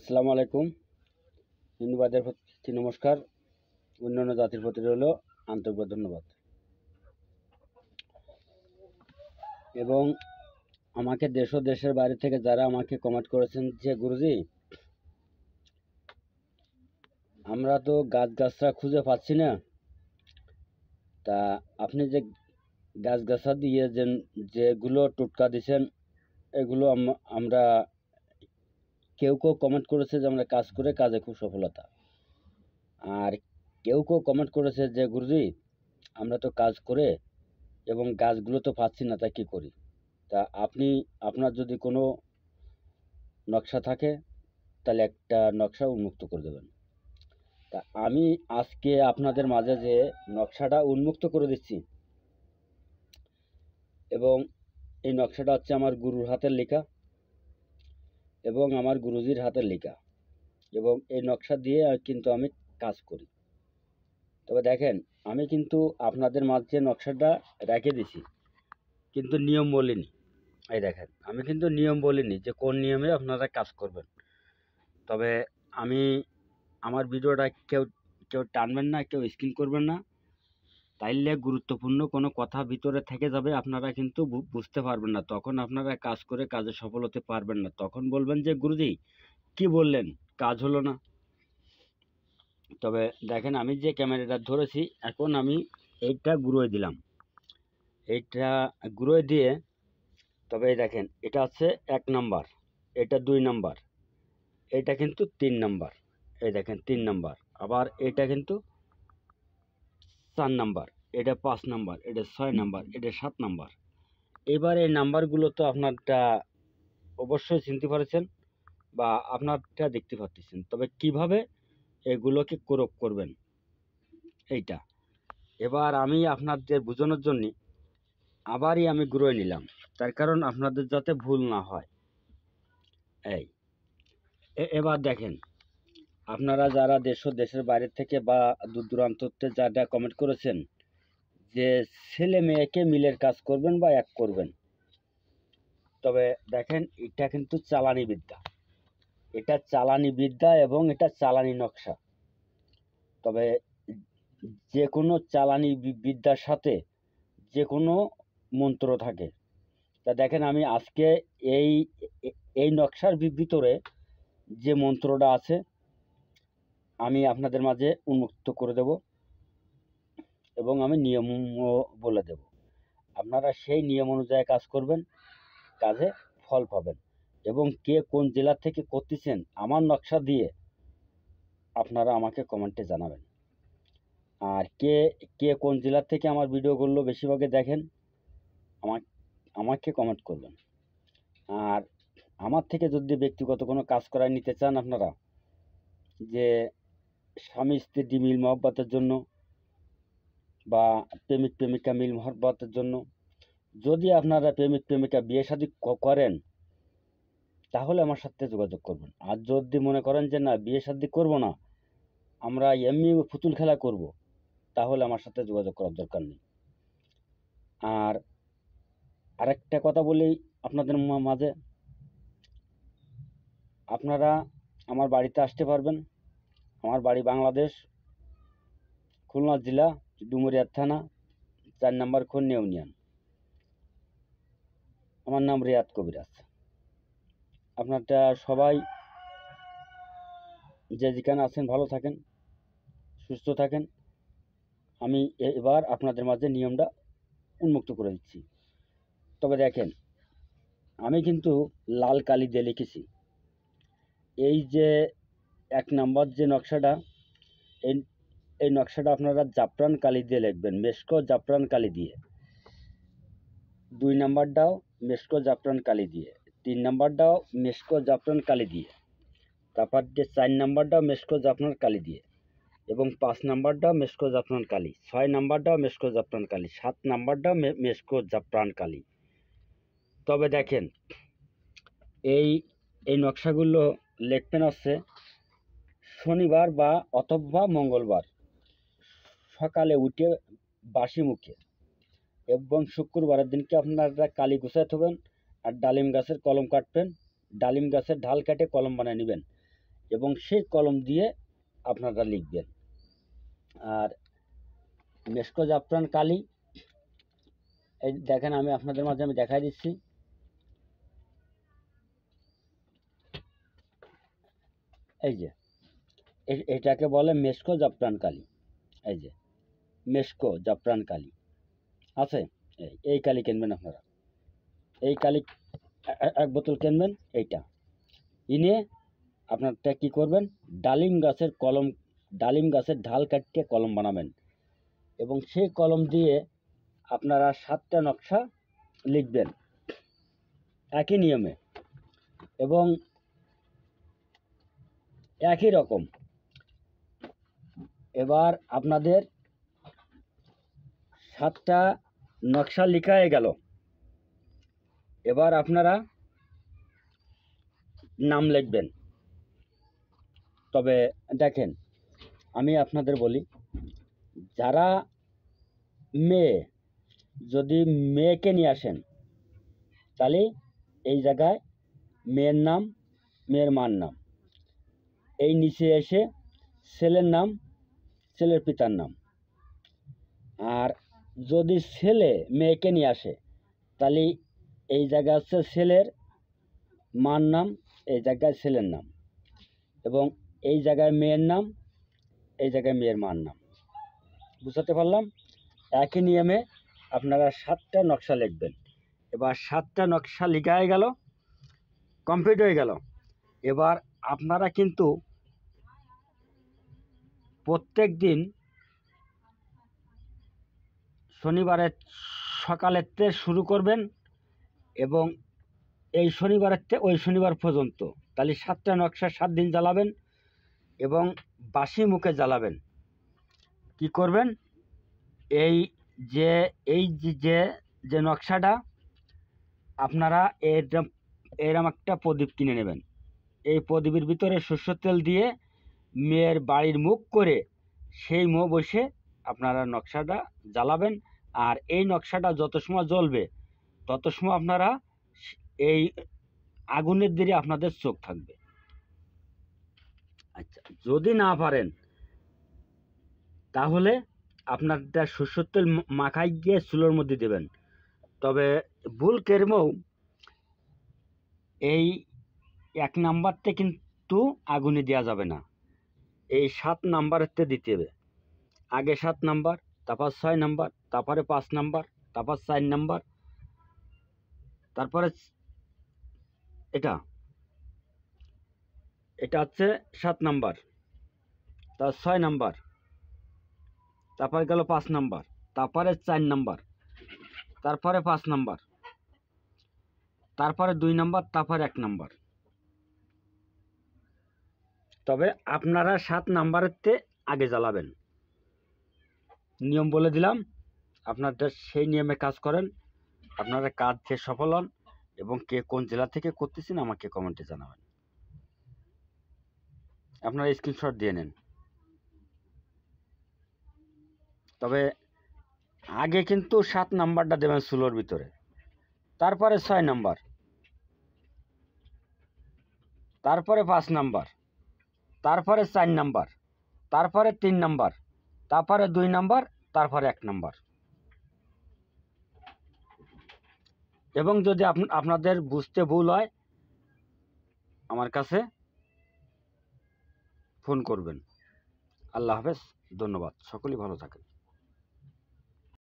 আসসালামু আলাইকুম। হিন্দুবাদের প্রতি নমস্কার, অন্যান্য জাতির প্রতি রইল আন্তরিক ধন্যবাদ। এবং আমাকে দেশ ও দেশের বাইরে থেকে যারা আমাকে কমেন্ট করেছেন যে গুরুজি, আমরা তো গাছগাছরা খুঁজে পাচ্ছি না, তা আপনি যে গাছগাছরা দিয়ে যেগুলো টোটকা দিছেন এগুলো আমরা কেউ কমেন্ট করেছে যে আমরা কাজ করে কাজে খুব সফলতা, আর কেউ কমেন্ট করেছে যে গুরুজি আমরা তো কাজ করে এবং গাছগুলো তো পাচ্ছি না, তা কী করি? তা আপনার যদি কোনো নকশা থাকে তাহলে একটা নকশা উন্মুক্ত করে দেবেন। তা আমি আজকে আপনাদের মাঝে যে নকশাটা উন্মুক্ত করে দিচ্ছি, এবং এই নকশাটা হচ্ছে আমার গুরুর হাতের লেখা এবং আমার গুরুজির হাতের লেখা, এবং এই নকশা দিয়ে কিন্তু আমি কাজ করি। তবে দেখেন, আমি কিন্তু আপনাদের মাঝে নকশাটা রেখে দিছি, কিন্তু নিয়ম বলিনি। এই দেখেন, আমি কিন্তু নিয়ম বলিনি যে কোন নিয়মে আপনারা কাজ করবেন। তবে আমি আমার ভিডিওটা কেউ টানবেন না, কেউ স্কিপ করবেন না, তাইলে গুরুত্বপূর্ণ কোনো কথা ভিতরে থেকে যাবে, আপনারা কিন্তু বুঝতে পারবেন না, তখন আপনারা কাজ করে কাজে সফল হতে পারবেন না। তখন বলবেন যে গুরুজি কি বললেন, কাজ হলো না। তবে দেখেন, আমি যে ক্যামেরাটা ধরেছি, এখন আমি এইটা গুঁড়োয় দিলাম, এইটা গুঁড়োয় দিয়ে, তবে এই দেখেন এটা হচ্ছে 1 নাম্বার, এটা 2 নাম্বার, এটা কিন্তু 3 নাম্বার, এই দেখেন 3 নাম্বার, আবার এটা কিন্তু 4 নাম্বার, এটা 5 নাম্বার, এটা 6 নাম্বার, এটা 7 নাম্বার। এবার এই নাম্বারগুলো তো আপনারটা অবশ্যই চিনতে পারছেন বা আপনারটা দেখতে পাচ্ছেন। তবে কিভাবে এগুলোকে ক্রপ করবেন এইটা এবার আমি আপনাদের বোঝানোর জন্য আবারই আমি ঘুরিয়ে নিলাম, তার কারণ আপনাদের যাতে ভুল না হয়। এই এবার দেখেন, আপনারা যারা দেশের বাইরে থেকে বা দূর দূরান্ত থেকে যারা কমেন্ট করেছেন যে ছেলে মেয়েকে মিলের কাজ করবেন বা এক করবেন, তবে দেখেন এটা কিন্তু চালানি বিদ্যা, এটা চালানি বিদ্যা এবং এটা চালানি নকশা। তবে যে কোনো চালানি বিদ্যার সাথে যে কোনো মন্ত্র থাকে। তা দেখেন, আমি আজকে এই এই নকশার ভিতরে যে মন্ত্রটা আছে আমি আপনাদের মাঝে উন্মুক্ত করে দেব, এবং আমি নিয়মও বলে দেব। আপনারা সেই নিয়ম অনুযায়ী কাজ করবেন, কাজে ফল পাবেন। এবং কে কোন জেলা থেকে করতেছেন আমার নকশা দিয়ে আপনারা আমাকে কমেন্টে জানাবেন। আর কে কে কোন জেলা থেকে আমার ভিডিওগুলো বেশিরভাগে দেখেন আমাকে কমেন্ট করবেন। আর আমার থেকে যদি ব্যক্তিগত কোনো কাজ করায় নিতে চান আপনারা, যে স্বামী স্ত্রী মিল মহব্বতের জন্য বা প্রেমিক প্রেমিকা মিল মহব্বতের জন্য, যদি আপনারা প্রেমিক প্রেমিকা বিয়ে শাদী করেন তাহলে আমার সাথে যোগাযোগ করবেন। আর যদি মনে করেন যে না, বিয়ে শাদী করবো না, আমরা এমনি পুতুল খেলা করব, তাহলে আমার সাথে যোগাযোগ করার দরকার নেই। আর আরেকটা কথা বলি আপনাদের মাঝে, আপনারা আমার বাড়িতে আসতে পারবেন। আমার বাড়ি বাংলাদেশ, খুলনা জেলা, ডুমুরিয়া থানা, 4 নম্বর খন্নি ইউনিয়ন। আমার নাম রিয়াদ কবিরাজ। আপনারা সবাই যে যেখানে আছেন ভালো থাকেন, সুস্থ থাকেন। আমি এবার আপনাদের মাঝে নিয়মটা উন্মুক্ত করে দিচ্ছি। তবে দেখেন, আমি কিন্তু লাল কালি দিয়ে লিখেছি। এই যে 1 নাম্বার যে নকশাটা, এই এই নকশাটা আপনারা জাফরান কালি দিয়ে লিখবেন, মেশকো জাফরান কালি দিয়ে। 2 নাম্বারটাও মেশকো জাফরান কালি দিয়ে, 3 নাম্বারটাও মেশকো জাফরান কালি দিয়ে, তারপর যে 4 নাম্বারটাও মেশকো জাফরান কালি দিয়ে, এবং 5 নাম্বারটাও মেশকো জাফরান কালি, 6 নাম্বারটাও মেশকো জাফরান কালি, 7 নাম্বারটাও মেশকো জাফরান কালি। তবে দেখেন, এই এই নকশাগুলো লিখবেন হচ্ছে শনিবার বা অথবা মঙ্গলবার সকালে উঠে বাসি মুখে, এবং শুক্রবারের দিনকে আপনারা কালি গুছাতে হবেন। আর ডালিম গাছের কলম কাটবেন, ডালিম গাছের ঢাল কেটে কলম বানিয়ে নেবেন। এবং সেই কলম দিয়ে আপনারা লিখবেন। আর মেশকো জাফরান কালি, এই দেখেন আমি আপনাদের মাঝে আমি দেখাই দিচ্ছি। এই যে এটাকে বলে মেশকো জাফরান কালি। এই যে মেশকো জাফরান কালি আছে, এই কালি কিনবেন আপনারা। এই কালি এক বোতল কিনবেন। এইটা ইনে আপনারটা কি করবেন, ডালিম গাছের কলম, ডালিম গাছের ঢাল কাটতে কলম বানাবেন এবং সেই কলম দিয়ে আপনারা 7টা নকশা লিখবেন একই নিয়মে এবং একই রকম। এবার আপনাদের 7টা নকশা লেখা হয়ে গেল। এবার আপনারা নাম লিখবেন। তবে দেখেন আমি আপনাদের বলি, যারা মেয়ে, যদি মেয়েকে নিয়ে আসেন তাহলে এই জায়গায় মেয়ের নাম, মেয়ের মার নাম, এই নিচে এসে ছেলের নাম, ছেলের পিতার নাম। আর যদি ছেলে মেয়েকে নিয়ে আসে তাহলে এই জায়গায় হচ্ছে ছেলের মার নাম, এই জায়গায় ছেলের নাম, এবং এই জায়গায় মেয়ের নাম, এই জায়গায় মেয়ের মার নাম। বুঝাতে পারলাম? একই নিয়মে আপনারা 7টা নকশা লিখবেন। এবার 7টা নকশা লেখা হয়ে গেল, কমপ্লিট হয়ে গেল। এবার আপনারা কিন্তু প্রত্যেক দিন শনিবারের সকালের থেকে শুরু করবেন এবং এই শনিবারের থেকে ওই শনিবার পর্যন্ত, তাহলে 7টা নকশা 7 দিন জ্বালাবেন এবং বাসি মুখে জ্বালাবেন। কি করবেন, এই যে যে নকশাটা আপনারা এরম একটা প্রদীপ কিনে নেবেন। এই প্রদীপের ভিতরে সরষের তেল দিয়ে মেয়ের বাড়ির মুখ করে সেই মুখ বসে আপনারা নকশাটা জ্বালাবেন। আর এই নকশাটা যত সময় জ্বলবে তত সময় আপনারা এই আগুনের দিকে আপনাদের চোখ থাকবে। আচ্ছা, যদি না পারেন তাহলে আপনারটা সরষের তেল মাখাই গিয়ে চুলোর মধ্যে দেবেন। তবে ভুল কেরমেও এই 1 নাম্বারতে কিন্তু আগুনে দেওয়া যাবে না, এই 7 নাম্বারেরতে দিতে হবে। আগে 7 নাম্বার, তারপর 6 নাম্বার, তারপরে 5 নাম্বার, তারপর 4 নাম্বার, তারপরে এটা এটা হচ্ছে 7 নাম্বার, তার 6 নাম্বার, তারপরে গেল 5 নাম্বার, তারপরে 4 নাম্বার, তারপরে 5 নাম্বার, তারপরে 2 নাম্বার, তারপরে 1 নাম্বার। তবে আপনারা 7 নাম্বারেরতে আগে জ্বালাবেন। নিয়ম বলে দিলাম, আপনাদের সেই নিয়মে কাজ করেন, আপনারা কাজ যে সফল হন। এবং কে কোন জেলা থেকে করতেছেন আমাকে কমেন্টে জানাবেন। আপনারা স্ক্রিনশট দিয়ে নেন। তবে আগে কিন্তু 7 নাম্বারটা দেবেন চুলোর ভিতরে, তারপরে 6 নাম্বার, তারপরে 5 নাম্বার, তারপরে 4 নাম্বার, তারপরে 3 নাম্বার, তারপরে 2 নাম্বার, তারপরে 1 নাম্বার। এবং যদি আপনাদের বুঝতে ভুল হয় আমার কাছে ফোন করবেন। আল্লাহ হাফেজ, ধন্যবাদ, সকলেই ভালো থাকেন।